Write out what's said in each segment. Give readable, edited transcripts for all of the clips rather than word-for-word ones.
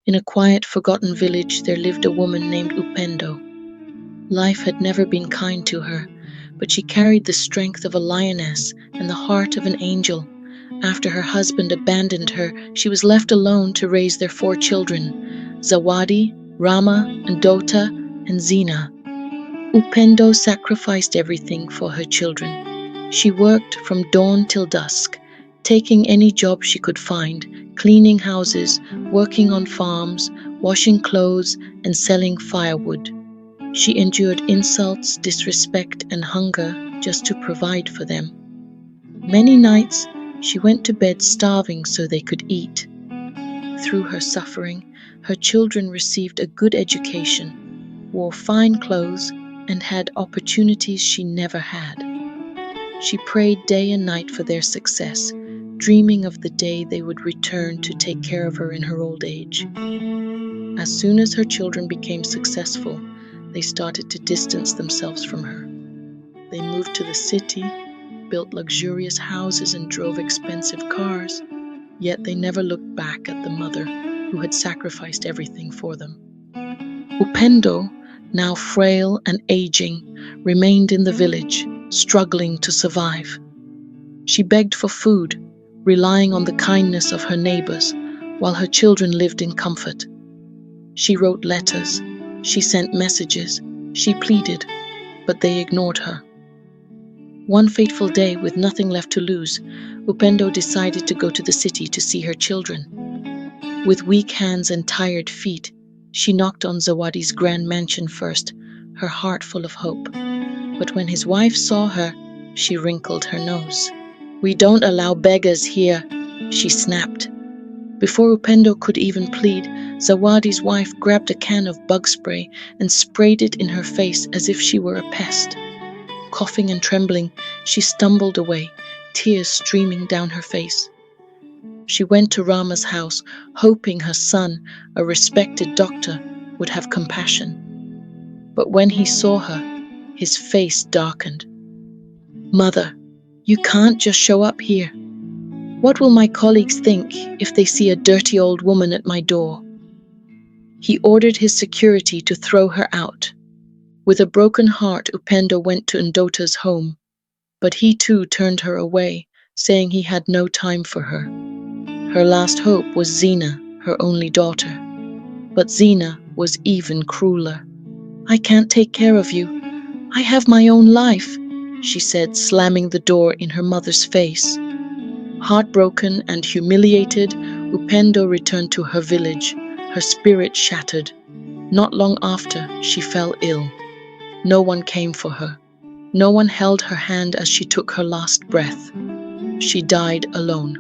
In a quiet, forgotten village, there lived a woman named Upendo. Life had never been kind to her, but she carried the strength of a lioness and the heart of an angel. After her husband abandoned her, she was left alone to raise their 4 children, Zawadi, Rama, and Dota, and Zina. Upendo sacrificed everything for her children. She worked from dawn till dusk, taking any job she could find, cleaning houses, working on farms, washing clothes, and selling firewood. She endured insults, disrespect, and hunger just to provide for them. Many nights, she went to bed starving so they could eat. Through her suffering, her children received a good education, wore fine clothes, and had opportunities she never had. She prayed day and night for their success, dreaming of the day they would return to take care of her in her old age. As soon as her children became successful, they started to distance themselves from her. They moved to the city, built luxurious houses, and drove expensive cars, yet they never looked back at the mother who had sacrificed everything for them. Upendo, now frail and aging, remained in the village, struggling to survive. She begged for food, relying on the kindness of her neighbors, while her children lived in comfort. She wrote letters, she sent messages, she pleaded, but they ignored her. One fateful day, with nothing left to lose, Upendo decided to go to the city to see her children. With weak hands and tired feet, she knocked on Zawadi's grand mansion first, her heart full of hope. But when his wife saw her, she wrinkled her nose. "We don't allow beggars here," she snapped. Before Upendo could even plead, Zawadi's wife grabbed a can of bug spray and sprayed it in her face as if she were a pest. Coughing and trembling, she stumbled away, tears streaming down her face. She went to Rama's house, hoping her son, a respected doctor, would have compassion. But when he saw her, his face darkened. "Mother, you can't just show up here. What will my colleagues think if they see a dirty old woman at my door?" He ordered his security to throw her out. With a broken heart, Upendo went to Ndota's home, but he too turned her away, saying he had no time for her. Her last hope was Zina, her only daughter. But Zina was even crueler. "I can't take care of you. I have my own life," she said, slamming the door in her mother's face. Heartbroken and humiliated, Upendo returned to her village, her spirit shattered. Not long after, she fell ill. No one came for her. No one held her hand as she took her last breath. She died alone.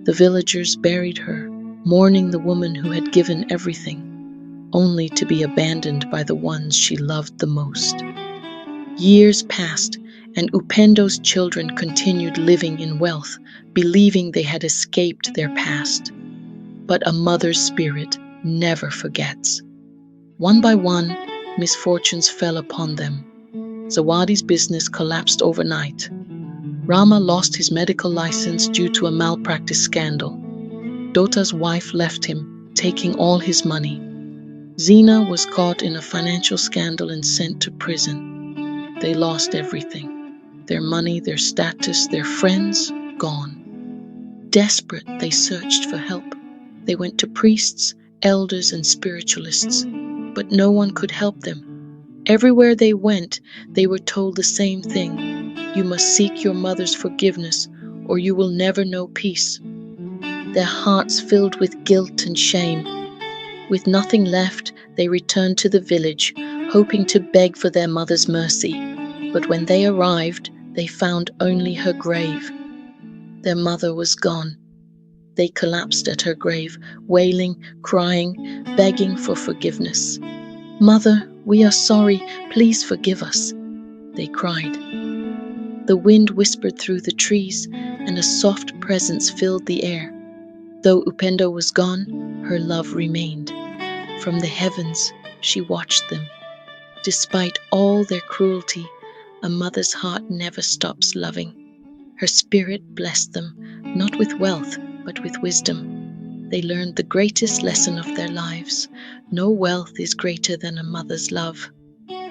The villagers buried her, mourning the woman who had given everything, only to be abandoned by the ones she loved the most. Years passed, and Upendo's children continued living in wealth, believing they had escaped their past. But a mother's spirit never forgets. One by one, misfortunes fell upon them. Zawadi's business collapsed overnight. Rama lost his medical license due to a malpractice scandal. Dota's wife left him, taking all his money. Zina was caught in a financial scandal and sent to prison. They lost everything. Their money, their status, their friends, gone. Desperate, they searched for help. They went to priests, elders, and spiritualists, but no one could help them. Everywhere they went, they were told the same thing: "You must seek your mother's forgiveness, or you will never know peace." Their hearts filled with guilt and shame. With nothing left, they returned to the village, hoping to beg for their mother's mercy. But when they arrived, they found only her grave. Their mother was gone. They collapsed at her grave, wailing, crying, begging for forgiveness. "Mother, we are sorry, please forgive us," they cried. The wind whispered through the trees, and a soft presence filled the air. Though Upendo was gone, her love remained. From the heavens, she watched them. Despite all their cruelty, a mother's heart never stops loving. Her spirit blessed them, not with wealth, but with wisdom. They learned the greatest lesson of their lives. No wealth is greater than a mother's love.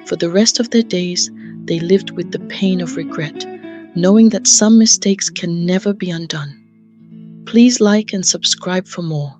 For the rest of their days, they lived with the pain of regret, knowing that some mistakes can never be undone. Please like and subscribe for more.